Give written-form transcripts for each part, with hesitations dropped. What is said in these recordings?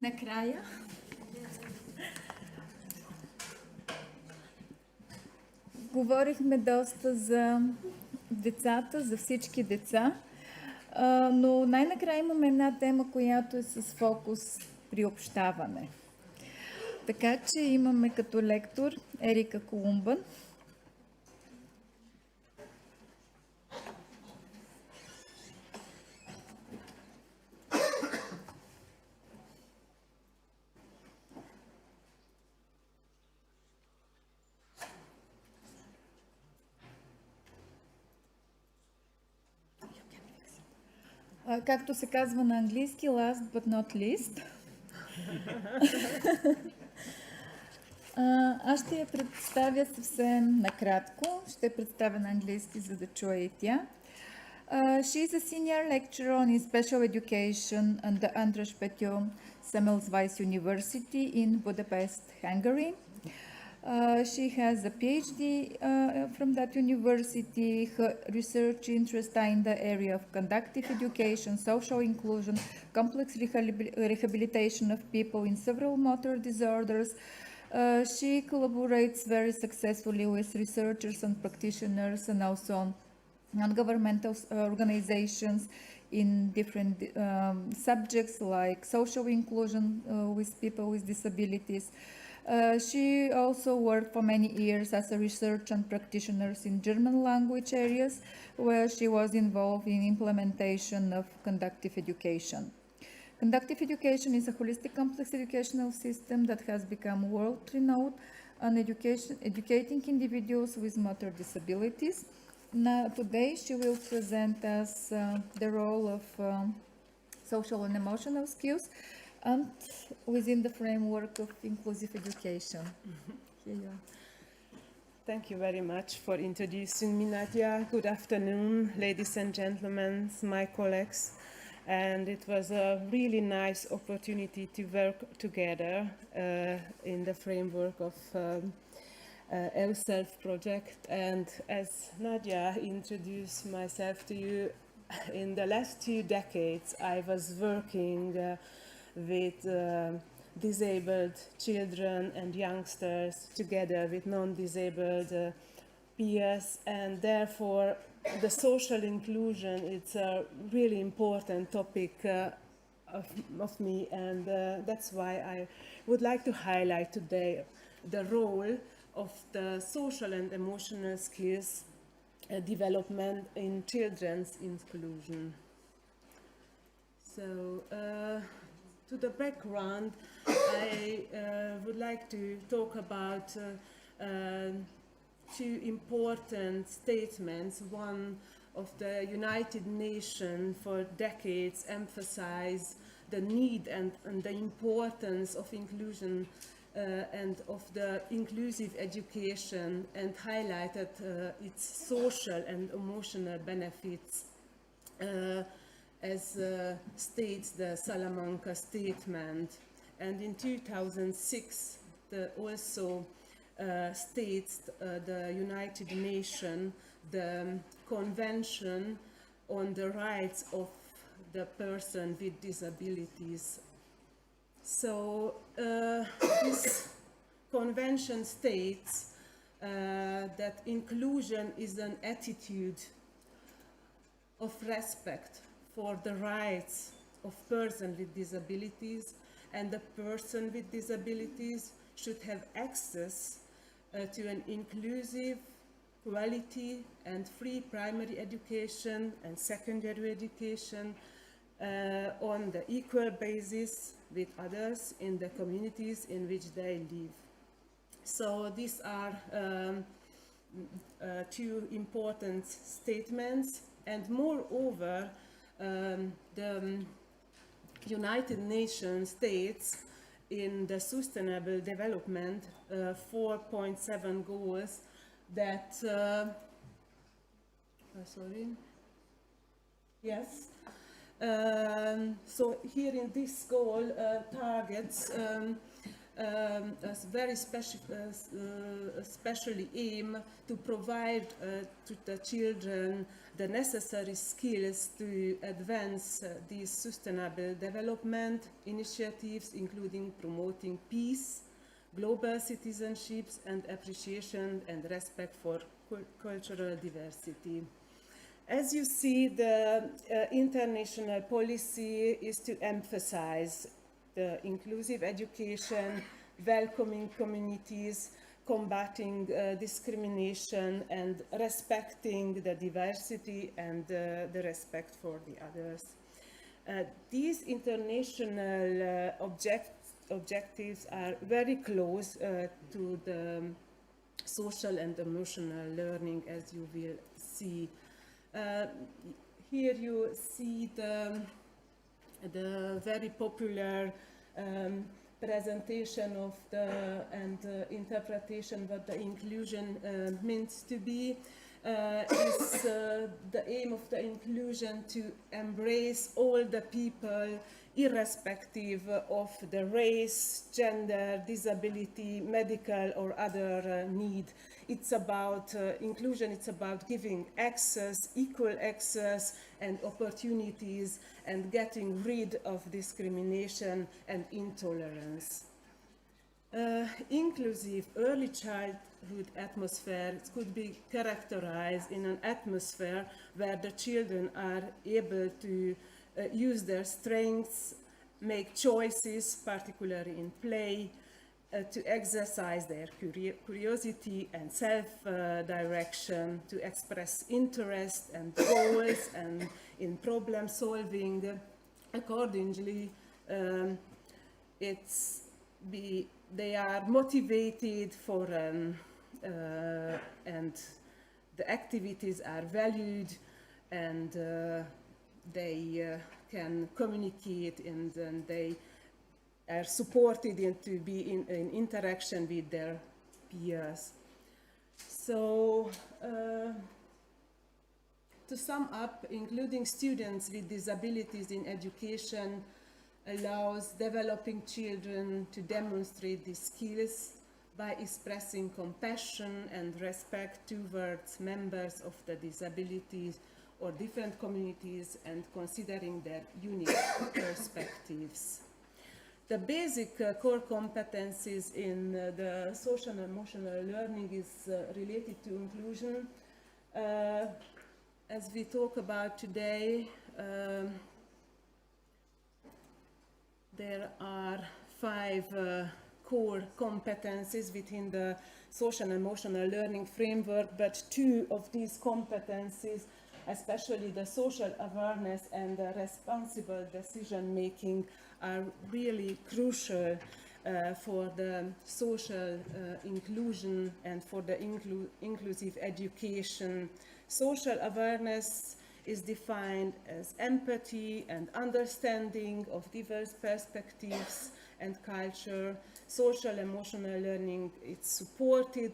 Накрая говорихме доста за децата, за всички деца, но най-накрая имаме една тема, която е с фокус приобщаване. Така че имаме като лектор Ерика Колумбан. Както се казва на английски, last but not least. Аз ще я представя съвсем накратко. Ще представя на английски, за да чуе и тя. She is a senior lecturer in special education at the András Pető Semmelweis University in Budapest, Hungary. She has a PhD from that university. Her research interests are in the area of conductive education, social inclusion, complex rehabilitation of people in several motor disorders. She collaborates very successfully with researchers and practitioners and also non-governmental organizations in different subjects like social inclusion with people with disabilities. She also worked for many years as a researcher and practitioner in German language areas, where she was involved in implementation of conductive education. Conductive education is a holistic complex educational system that has become world-renowned on educating individuals with motor disabilities. Now, today she will present us the role of social and emotional skills and within the framework of inclusive education. Here you are. Thank you very much for introducing me, Nadia. Good afternoon, ladies and gentlemen, my colleagues. And it was a really nice opportunity to work together in the framework of ELSELF project. And as Nadia introduced myself to you, in the last 2 decades, I was working with disabled children and youngsters together with non-disabled peers, and therefore the social inclusion is a really important topic of me, and that's why I would like to highlight today the role of the social and emotional skills development in children's inclusion. So to the background, I would like to talk about 2 important statements. One of the United Nations for decades emphasized the need and the importance of inclusion and of the inclusive education, and highlighted its social and emotional benefits, as states the Salamanca Statement. And in 2006, also states the United Nations the Convention on the Rights of the Person with Disabilities. So this convention states that inclusion is an attitude of respect for the rights of persons with disabilities, and the person with disabilities should have access to an inclusive, quality and free primary education and secondary education on the equal basis with others in the communities in which they live. So these are 2 important statements, and moreover, the United Nations states in the Sustainable Development 4.7 goals that so here in this goal targets especially aim to provide to the children the necessary skills to advance these sustainable development initiatives, including promoting peace, global citizenships, and appreciation and respect for cultural diversity. As you see, the international policy is to emphasize the inclusive education, welcoming communities, combating discrimination, and respecting the diversity and the respect for the others. These international objectives are very close to the social and emotional learning, as you will see. Here you see the very popular presentation of the and interpretation what the inclusion means to be. Is the aim of the inclusion to embrace all the people irrespective of the race, gender, disability, medical or other need. It's about inclusion, it's about giving access, equal access and opportunities and getting rid of discrimination and intolerance. Inclusive early childhood atmosphere could be characterized in an atmosphere where the children are able to use their strengths, make choices, particularly in play, to exercise their curiosity and self-direction, to express interest and goals and in problem solving. Accordingly, they are motivated for and the activities are valued and they can communicate and they are supported and to be in interaction with their peers. So to sum up, including students with disabilities in education allows developing children to demonstrate these skills by expressing compassion and respect towards members of the disabilities or different communities and considering their unique perspectives. The basic core competencies in the social and emotional learning is related to inclusion. As we talk about today, there are 5 core competencies within the social and emotional learning framework, but 2 of these competencies, especially the social awareness and the responsible decision making, are really crucial for the social inclusion and for the inclusive education. Social awareness is defined as empathy and understanding of diverse perspectives and culture. Social emotional learning is supported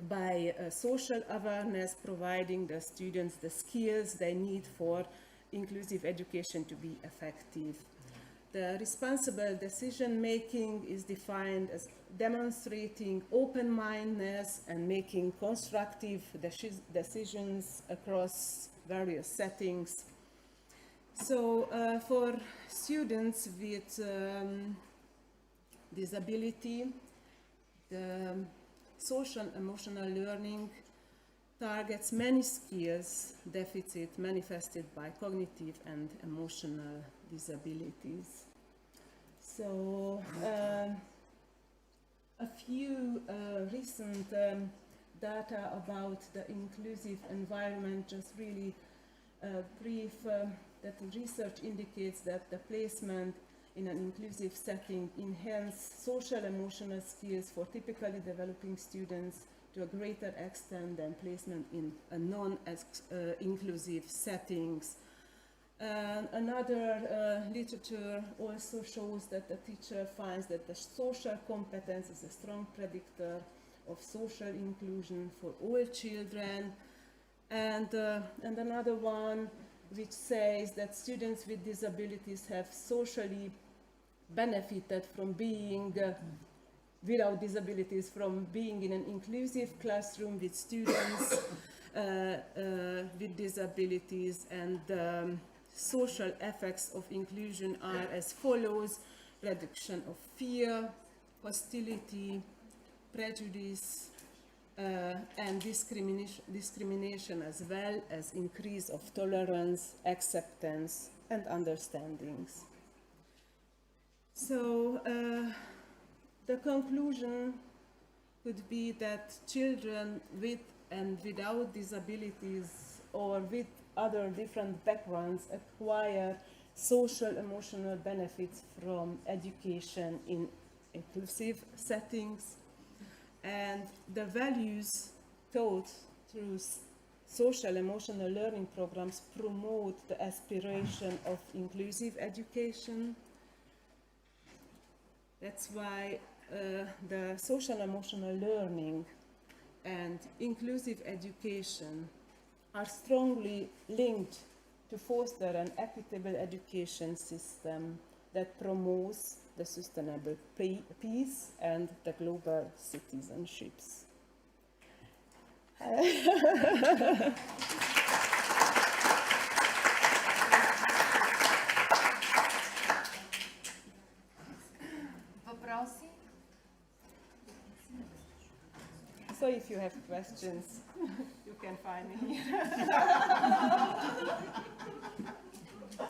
by social awareness, providing the students the skills they need for inclusive education to be effective. The responsible decision making is defined as demonstrating open-mindedness and making constructive decisions across various settings. So for students with disability, the social emotional learning targets many skills deficits manifested by cognitive and emotional disabilities. So a few recent data about the inclusive environment, just really brief, that research indicates that the placement in an inclusive setting enhance social emotional skills for typically developing students to a greater extent than placement in a non-inclusive settings. Another literature also shows that the teacher finds that the social competence is a strong predictor of social inclusion for all children. And another one which says that students with disabilities have socially benefited from being without disabilities, from being in an inclusive classroom with students with disabilities, and social effects of inclusion are as follows: reduction of fear, hostility, prejudice, and discrimination, as well as increase of tolerance, acceptance, and understandings. So the conclusion could be that children with and without disabilities or with other different backgrounds acquire social emotional benefits from education in inclusive settings, and the values taught through social emotional learning programs promote the aspiration of inclusive education. That's why the social emotional learning and inclusive education are strongly linked to foster an equitable education system that promotes the sustainable peace and the global citizenships. Въпроси? So if you have questions, you can find me here.